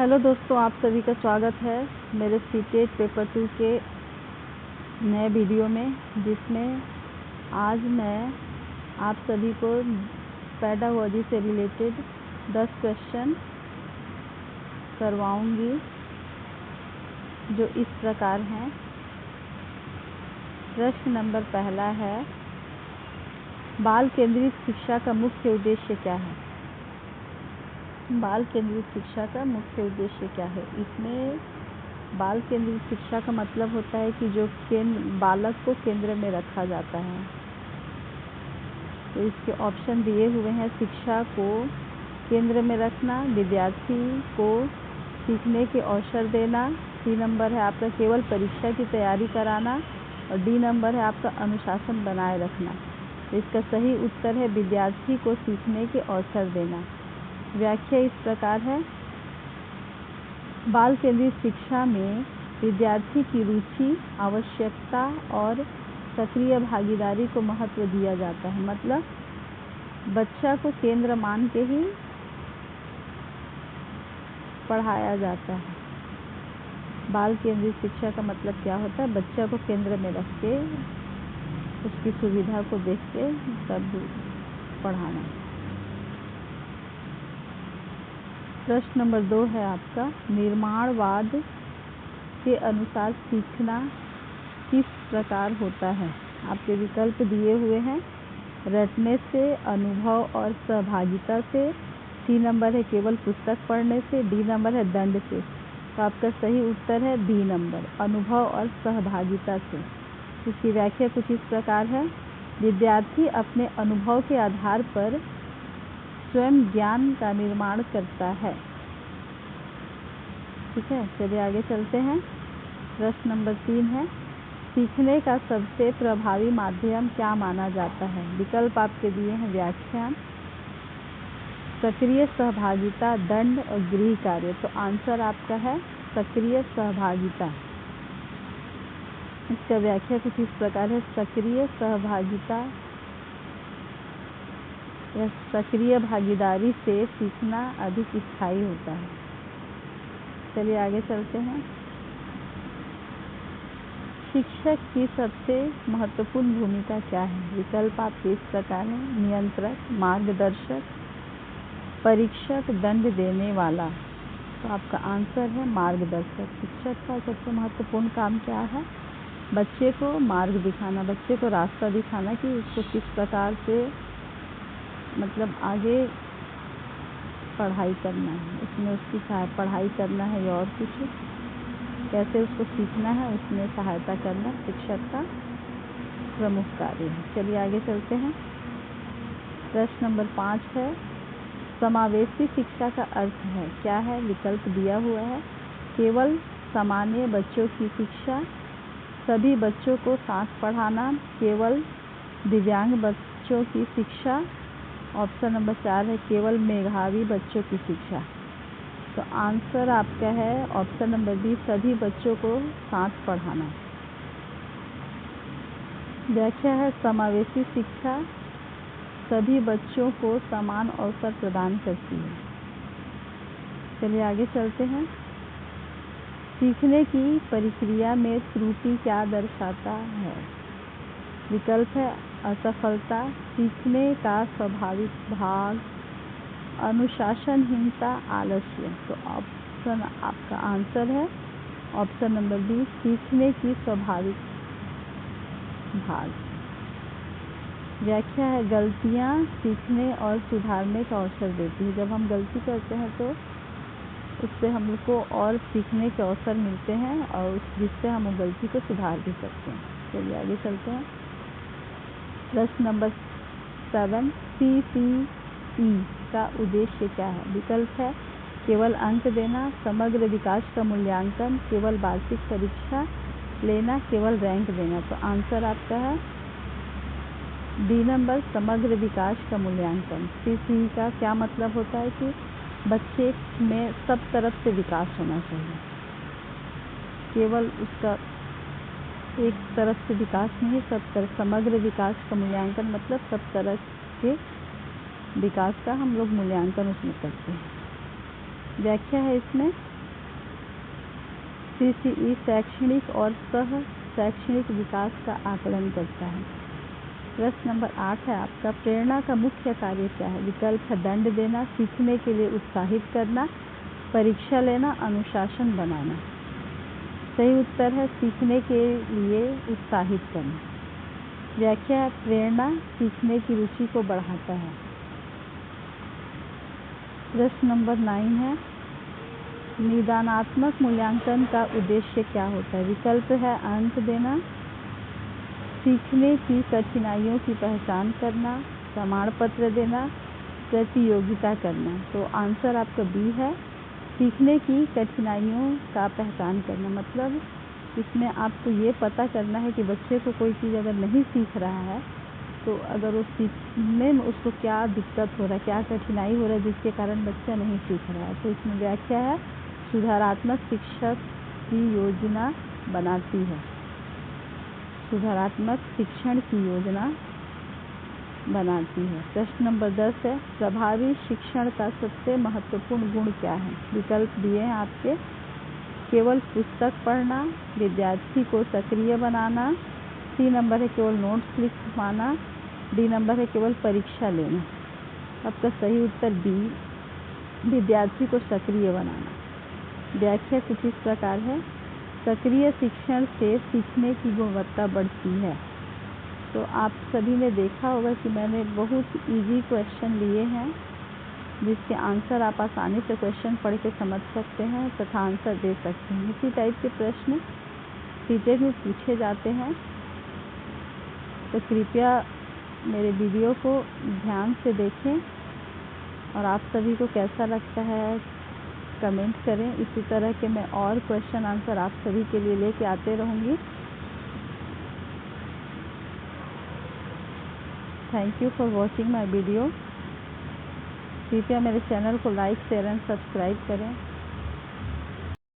Hello दोस्तों, आप सभी का स्वागत है मेरे सीटेट पेपर 2 के नए वीडियो में, जिसमें आज मैं आप सभी को पेडागोजी से रिलेटेड 10 क्वेश्चन करवाऊंगी, जो इस प्रकार हैं। प्रश्न नंबर पहला है, बाल केंद्रित शिक्षा का मुख्य उद्देश्य क्या है? बाल केंद्रित शिक्षा का मुख्य उद्देश्य क्या है? इसमें बाल केंद्रित शिक्षा का मतलब होता है कि जो बालक को केंद्र में रखा जाता है। तो इसके ऑप्शन दिए हुए हैं: शिक्षा को केंद्र में रखना, विद्यार्थी को सीखने के अवसर देना, सी नंबर है आपका केवल परीक्षा की तैयारी कराना, और डी नंबर है आपका अनुशासन बनाए रखना। तो इसका सही उत्तर है विद्यार्थी को सीखने के अवसर देना। व्याख्या इस प्रकार है, बाल केंद्रित शिक्षा में विद्यार्थी की रुचि, आवश्यकता और सक्रिय भागीदारी को महत्व दिया जाता है। मतलब बच्चा को केंद्र मान के ही पढ़ाया जाता है। बाल केंद्रित शिक्षा का मतलब क्या होता है? बच्चा को केंद्र में रख के उसकी सुविधा को देख के सब पढ़ाना। प्रश्न नंबर 2 है आपका, निर्माणवाद के अनुसार सीखना किस प्रकार होता है? आपके विकल्प दिए हुए हैं: रटने से, अनुभव और सहभागिता से, सी नंबर है केवल पुस्तक पढ़ने से, डी नंबर है दंड से। तो आपका सही उत्तर है बी नंबर, अनुभव और सहभागिता से। इसकी व्याख्या कुछ इस प्रकार है, विद्यार्थी अपने अनुभव के आधार पर स्वयं ज्ञान का निर्माण करता है। ठीक है, चलिए आगे चलते हैं। प्रश्न नंबर 3 है, सीखने का सबसे प्रभावी माध्यम क्या माना जाता है? विकल्प आपके दिए हैं: व्याख्यान, सक्रिय सहभागिता, दंड और गृह कार्य। तो आंसर आपका है सक्रिय सहभागिता। इसका व्याख्या कुछ इस प्रकार है, सक्रिय सहभागिता या सक्रिय भागीदारी से सीखना अधिक स्थायी होता है। चलिए आगे चलते हैं। शिक्षक की सबसे महत्वपूर्ण भूमिका क्या है? विकल्प आपके इस प्रकार हैं: नियंत्रक, मार्गदर्शक, परीक्षक, दंड देने वाला। तो आपका आंसर है मार्गदर्शक। शिक्षक का सबसे महत्वपूर्ण काम क्या है? बच्चे को मार्ग दिखाना, बच्चे को रास्ता दिखाना कि उसको किस प्रकार से मतलब आगे पढ़ाई करना है, उसमें उसकी पढ़ाई करना है या और कुछ कैसे उसको सीखना है, उसमें सहायता करना शिक्षक का प्रमुख कार्य है। चलिए आगे चलते हैं। प्रश्न नंबर 5 है, समावेशी शिक्षा का अर्थ है क्या है? विकल्प दिया हुआ है: केवल सामान्य बच्चों की शिक्षा, सभी बच्चों को साथ पढ़ाना, केवल दिव्यांग बच्चों की शिक्षा। ऑप्शन नंबर 4 है केवल मेधावी बच्चों की शिक्षा। तो आंसर आपका है ऑप्शन नंबर बी, सभी बच्चों को साथ पढ़ाना। व्याख्या है, समावेशी शिक्षा सभी बच्चों को समान अवसर प्रदान करती है। चलिए आगे चलते हैं। सीखने की प्रक्रिया में त्रुटि क्या दर्शाता है? विकल्प है असफलता, सीखने का स्वाभाविक भाग, अनुशासनहीनता, आलस्य। तो ऑप्शन आपका आंसर है ऑप्शन नंबर बी, सीखने की स्वाभाविक भाग। व्याख्या है, गलतियां सीखने और सुधारने का अवसर देती है। जब हम गलती करते हैं तो उससे हम लोग को और सीखने के अवसर मिलते हैं और जिससे हम वो गलती को सुधार भी सकते हैं। चलिए आगे चलते हैं। प्रश्न नंबर 7, CCE का उद्देश्य क्या है? विकल्प है केवल अंक देना, समग्र विकास का मूल्यांकन, केवल वार्षिक परीक्षा लेना, केवल रैंक देना। तो आंसर आपका है डी नंबर, समग्र विकास का मूल्यांकन। CCE का क्या मतलब होता है कि बच्चे में सब तरफ से विकास होना चाहिए, केवल उसका एक तरफ से विकास नहीं, सब तरफ। समग्र विकास का मूल्यांकन मतलब सब तरह के विकास का हम लोग मूल्यांकन उसमें करते हैं। व्याख्या है इसमें, CCE शैक्षणिक और सह शैक्षणिक विकास का आकलन करता है। प्रश्न नंबर 8 है आपका, प्रेरणा का मुख्य कार्य क्या है? विकल्प है दंड देना, सीखने के लिए उत्साहित करना, परीक्षा लेना, अनुशासन बनाना। सही उत्तर है सीखने के लिए उत्साहित करना। व्याख्या है प्रेरणा सीखने की रुचि को बढ़ाता है। प्रश्न नंबर 9 है, निदानात्मक मूल्यांकन का उद्देश्य क्या होता है? विकल्प है अंक देना, सीखने की कठिनाइयों की पहचान करना, प्रमाण पत्र देना, प्रतियोगिता करना। तो आंसर आपका बी है, सीखने की कठिनाइयों का पहचान करना। मतलब इसमें आपको ये पता करना है कि बच्चे को कोई चीज़ अगर नहीं सीख रहा है तो अगर वो सीखने में उसको क्या दिक्कत हो रहा है, क्या कठिनाई हो रहा है जिसके कारण बच्चा नहीं सीख रहा है। तो इसमें व्याख्या है सुधारात्मक शिक्षक की योजना बनाती है, सुधारात्मक शिक्षण की योजना बनाती है। प्रश्न नंबर 10 है, प्रभावी शिक्षण का सबसे महत्वपूर्ण गुण क्या है? विकल्प दिए हैं आपके, केवल पुस्तक पढ़ना, विद्यार्थी को सक्रिय बनाना, सी नंबर है केवल नोट्स लिखवाना, डी नंबर है केवल परीक्षा लेना। आपका सही उत्तर बी, विद्यार्थी को सक्रिय बनाना। व्याख्या कुछ इस प्रकार है, सक्रिय शिक्षण से सीखने की गुणवत्ता बढ़ती है। तो आप सभी ने देखा होगा कि मैंने बहुत इजी क्वेश्चन लिए हैं जिसके आंसर आप आसानी से क्वेश्चन पढ़ के समझ सकते हैं तथा आंसर दे सकते हैं। इसी टाइप के प्रश्न सीटेट में पूछे जाते हैं। तो कृपया मेरे वीडियो को ध्यान से देखें और आप सभी को कैसा लगता है कमेंट करें। इसी तरह के मैं और क्वेश्चन आंसर आप सभी के लिए लेके आते रहूँगी। Thank you for watching my video. कृपया मेरे चैनल को लाइक शेयर एंड सब्सक्राइब करें।